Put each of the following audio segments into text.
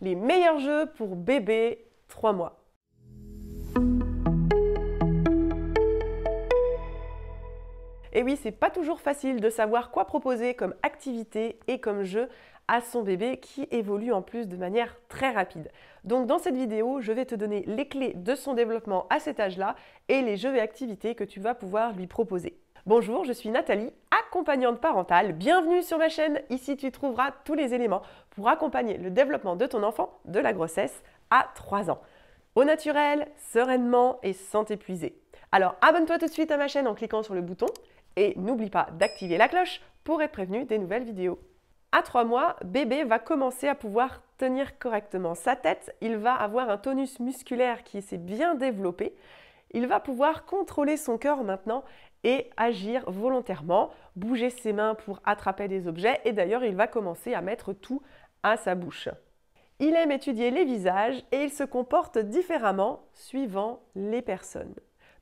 les meilleurs jeux pour bébé 3 mois. Et oui, c'est pas toujours facile de savoir quoi proposer comme activité et comme jeu à son bébé qui évolue en plus de manière très rapide. Donc dans cette vidéo, je vais te donner les clés de son développement à cet âge-là et les jeux et activités que tu vas pouvoir lui proposer. Bonjour, je suis Nathalie, accompagnante parentale. Bienvenue sur ma chaîne. Ici, tu trouveras tous les éléments pour accompagner le développement de ton enfant de la grossesse à 3 ans. Au naturel, sereinement et sans t'épuiser. Alors abonne-toi tout de suite à ma chaîne en cliquant sur le bouton et n'oublie pas d'activer la cloche pour être prévenu des nouvelles vidéos. À 3 mois, bébé va commencer à pouvoir tenir correctement sa tête. Il va avoir un tonus musculaire qui s'est bien développé. Il va pouvoir contrôler son cœur maintenant et agir volontairement, bouger ses mains pour attraper des objets et d'ailleurs il va commencer à mettre tout à sa bouche. Il aime étudier les visages et il se comporte différemment suivant les personnes.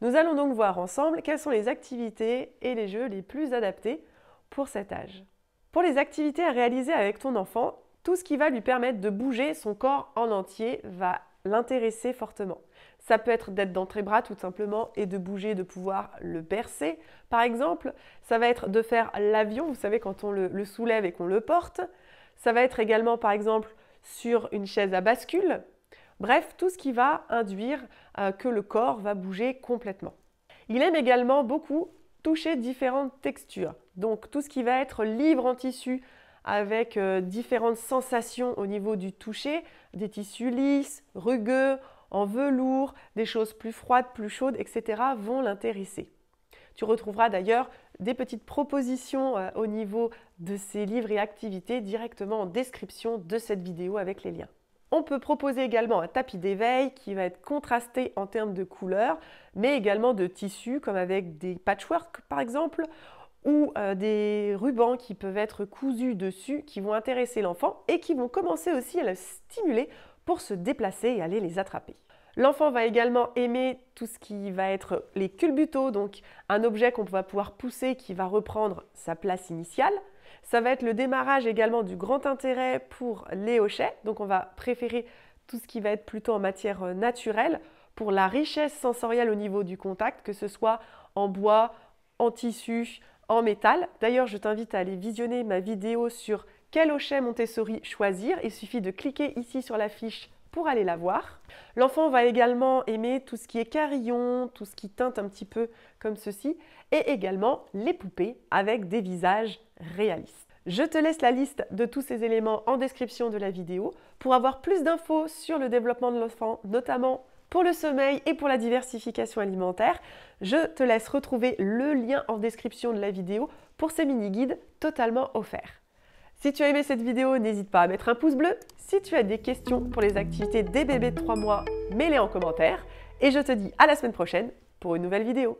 Nous allons donc voir ensemble quelles sont les activités et les jeux les plus adaptés pour cet âge. Pour les activités à réaliser avec ton enfant, tout ce qui va lui permettre de bouger son corps en entier va l'intéresser fortement. Ça peut être d'être dans tes bras tout simplement et de bouger, de pouvoir le bercer. Par exemple, ça va être de faire l'avion, vous savez, quand on le soulève et qu'on le porte. Ça va être également, par exemple, sur une chaise à bascule. Bref, tout ce qui va induire que le corps va bouger complètement. Il aime également beaucoup toucher différentes textures. Donc tout ce qui va être livre en tissu avec différentes sensations au niveau du toucher, des tissus lisses, rugueux, en velours, des choses plus froides, plus chaudes, etc. vont l'intéresser. Tu retrouveras d'ailleurs des petites propositions au niveau de ces livres et activités directement en description de cette vidéo avec les liens. On peut proposer également un tapis d'éveil qui va être contrasté en termes de couleurs, mais également de tissus comme avec des patchwork par exemple, ou des rubans qui peuvent être cousus dessus, qui vont intéresser l'enfant et qui vont commencer aussi à le stimuler pour se déplacer et aller les attraper. L'enfant va également aimer tout ce qui va être les culbutos, donc un objet qu'on va pouvoir pousser qui va reprendre sa place initiale. Ça va être le démarrage également du grand intérêt pour les hochets. Donc on va préférer tout ce qui va être plutôt en matière naturelle pour la richesse sensorielle au niveau du contact, que ce soit en bois, en tissu, en métal. D'ailleurs, je t'invite à aller visionner ma vidéo sur quel hochet Montessori choisir. Il suffit de cliquer ici sur la fiche pour aller la voir. L'enfant va également aimer tout ce qui est carillon, tout ce qui teinte un petit peu comme ceci, et également les poupées avec des visages réalistes. Je te laisse la liste de tous ces éléments en description de la vidéo. Pour avoir plus d'infos sur le développement de l'enfant, notamment pour le sommeil et pour la diversification alimentaire, je te laisse retrouver le lien en description de la vidéo pour ces mini-guides totalement offerts. Si tu as aimé cette vidéo, n'hésite pas à mettre un pouce bleu. Si tu as des questions pour les activités des bébés de 3 mois, mets-les en commentaire. Et je te dis à la semaine prochaine pour une nouvelle vidéo.